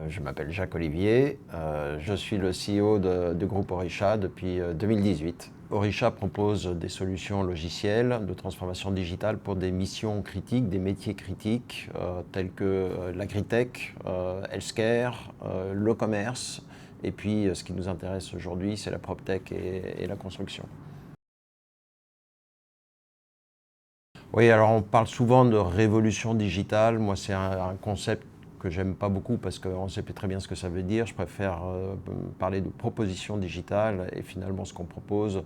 Je m'appelle Jacques Olivier, je suis le CEO du groupe Orisha depuis 2018. Orisha propose des solutions logicielles de transformation digitale pour des missions critiques, des métiers critiques tels que l'agritech, healthcare, le commerce et puis ce qui nous intéresse aujourd'hui c'est la PropTech et la construction. Oui, alors on parle souvent de révolution digitale. Moi, c'est un concept que j'aime pas beaucoup parce qu'on sait très bien ce que ça veut dire. Je préfère parler de proposition digitale et finalement ce qu'on propose,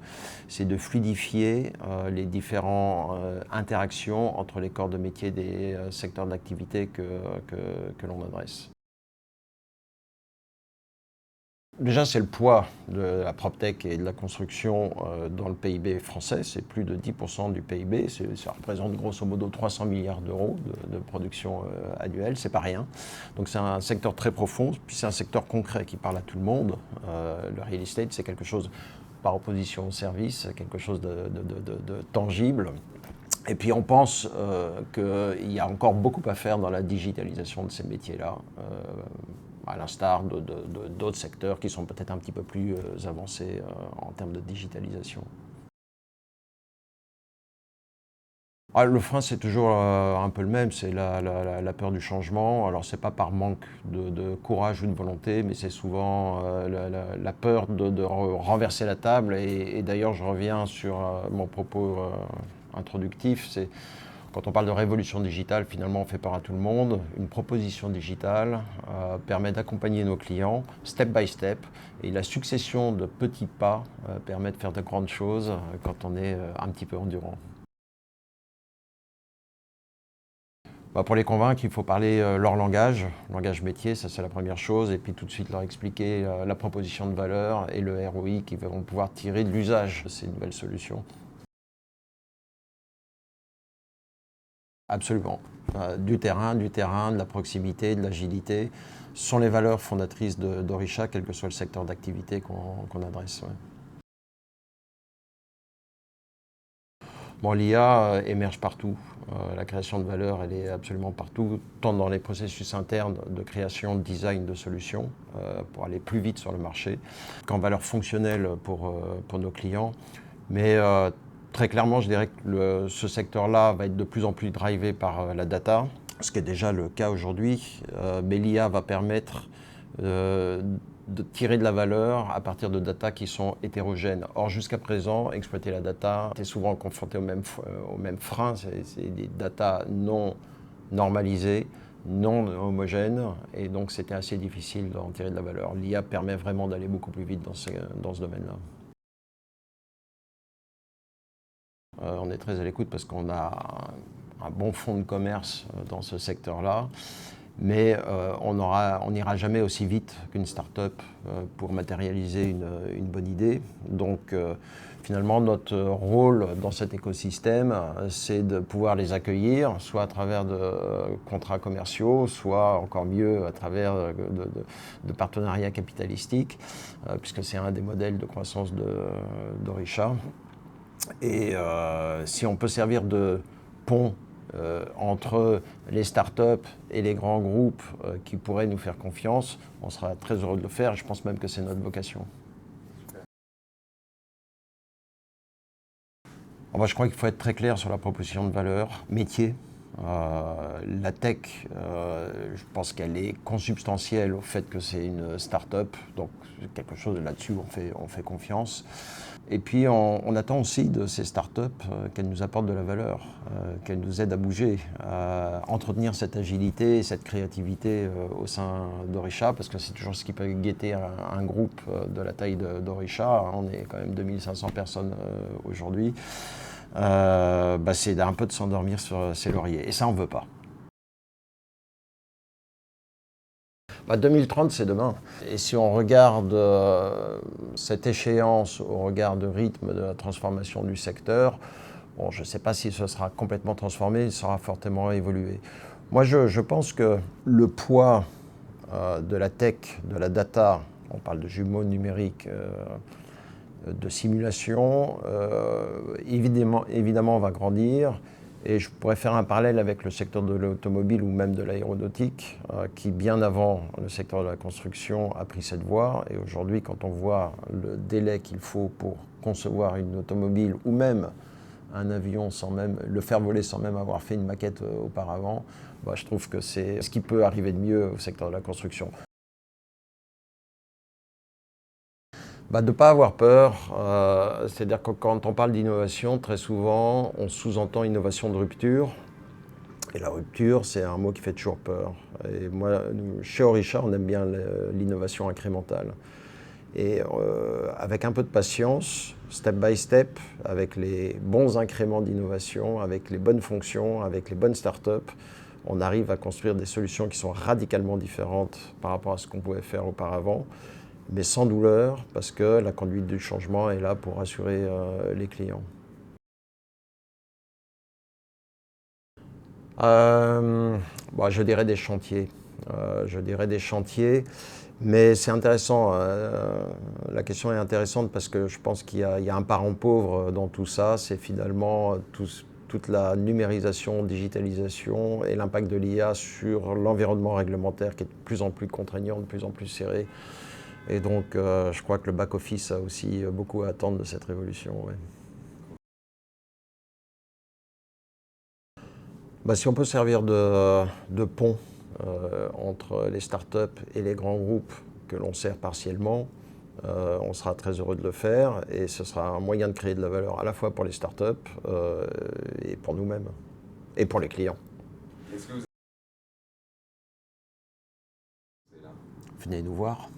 c'est de fluidifier les différentes interactions entre les corps de métier des secteurs d'activité que l'on adresse. Déjà, c'est le poids de la PropTech et de la construction dans le PIB français. C'est plus de 10% du PIB. Ça représente grosso modo 300 milliards d'euros de production annuelle. C'est pas rien. Donc c'est un secteur très profond. Puis c'est un secteur concret qui parle à tout le monde. Le real estate, c'est quelque chose, par opposition au service, quelque chose de tangible. Et puis on pense qu'il y a encore beaucoup à faire dans la digitalisation de ces métiers-là, à l'instar d'autres secteurs qui sont peut-être un petit peu plus avancés en termes de digitalisation. Le frein, c'est toujours un peu le même, c'est la peur du changement. Alors, c'est pas par manque de courage ou de volonté, mais c'est souvent la peur de renverser la table. Et d'ailleurs, je reviens sur mon propos introductif, c'est quand on parle de révolution digitale, finalement, on fait peur à tout le monde. Une proposition digitale permet d'accompagner nos clients step by step. Et la succession de petits pas permet de faire de grandes choses quand on est un petit peu endurant. Pour les convaincre, il faut parler leur langage métier, ça c'est la première chose, et puis tout de suite leur expliquer la proposition de valeur et le ROI qu'ils vont pouvoir tirer de l'usage de ces nouvelles solutions. Absolument. Du terrain, de la proximité, de l'agilité sont les valeurs fondatrices d'Orisha, quel que soit le secteur d'activité qu'on adresse. Ouais. Bon, l'IA émerge partout. La création de valeur, elle est absolument partout, tant dans les processus internes de création, de design de solutions, pour aller plus vite sur le marché, qu'en valeur fonctionnelle pour nos clients. Mais très clairement, je dirais que ce secteur-là va être de plus en plus drivé par la data, ce qui est déjà le cas aujourd'hui. Mais l'IA va permettre de tirer de la valeur à partir de data qui sont hétérogènes. Or, jusqu'à présent, exploiter la data, c'est souvent confronté au même frein, c'est des data non normalisées, non homogènes, et donc c'était assez difficile d'en tirer de la valeur. L'IA permet vraiment d'aller beaucoup plus vite dans ce domaine-là. On est très à l'écoute parce qu'on a un bon fonds de commerce dans ce secteur-là. Mais on n'ira jamais aussi vite qu'une start-up pour matérialiser une bonne idée. Donc finalement, notre rôle dans cet écosystème, c'est de pouvoir les accueillir, soit à travers de contrats commerciaux, soit encore mieux à travers de partenariats capitalistiques, puisque c'est un des modèles de croissance d'Orisha. Et si on peut servir de pont entre les startups et les grands groupes qui pourraient nous faire confiance, on sera très heureux de le faire. Je pense même que c'est notre vocation. Je crois qu'il faut être très clair sur la proposition de valeur, métier. La tech, je pense qu'elle est consubstantielle au fait que c'est une start-up, donc quelque chose là-dessus on fait confiance. Et puis on attend aussi de ces start-up qu'elles nous apportent de la valeur, qu'elles nous aident à bouger, à entretenir cette agilité et cette créativité au sein d'Orisha, parce que c'est toujours ce qui peut guetter un groupe de la taille d'Orisha. On est quand même 2500 personnes aujourd'hui. C'est un peu de s'endormir sur ses lauriers. Et ça, on ne veut pas. 2030, c'est demain. Et si on regarde cette échéance au regard du rythme de la transformation du secteur, bon, je ne sais pas si ce sera complètement transformé, il sera fortement évolué. Moi, je pense que le poids de la tech, de la data, on parle de jumeaux numériques, de simulation, évidemment va grandir. Et je pourrais faire un parallèle avec le secteur de l'automobile ou même de l'aéronautique, qui bien avant le secteur de la construction a pris cette voie. Et aujourd'hui, quand on voit le délai qu'il faut pour concevoir une automobile ou même un avion sans même le faire voler sans même avoir fait une maquette auparavant, je trouve que c'est ce qui peut arriver de mieux au secteur de la construction. De ne pas avoir peur, c'est-à-dire que quand on parle d'innovation, très souvent, on sous-entend innovation de rupture. Et la rupture, c'est un mot qui fait toujours peur. Et moi, chez Orisha, on aime bien l'innovation incrémentale. Et avec un peu de patience, step by step, avec les bons incréments d'innovation, avec les bonnes fonctions, avec les bonnes startups, on arrive à construire des solutions qui sont radicalement différentes par rapport à ce qu'on pouvait faire auparavant, mais sans douleur, parce que la conduite du changement est là pour rassurer les clients. Je dirais des chantiers. Mais c'est intéressant. La question est intéressante parce que je pense qu'il y a un parent pauvre dans tout ça. C'est finalement toute la numérisation, digitalisation et l'impact de l'IA sur l'environnement réglementaire qui est de plus en plus contraignant, de plus en plus serré. Et donc, je crois que le back-office a aussi beaucoup à attendre de cette révolution. Ouais. Si on peut servir de pont entre les startups et les grands groupes que l'on sert partiellement, on sera très heureux de le faire et ce sera un moyen de créer de la valeur à la fois pour les startups et pour nous-mêmes et pour les clients. Venez nous voir.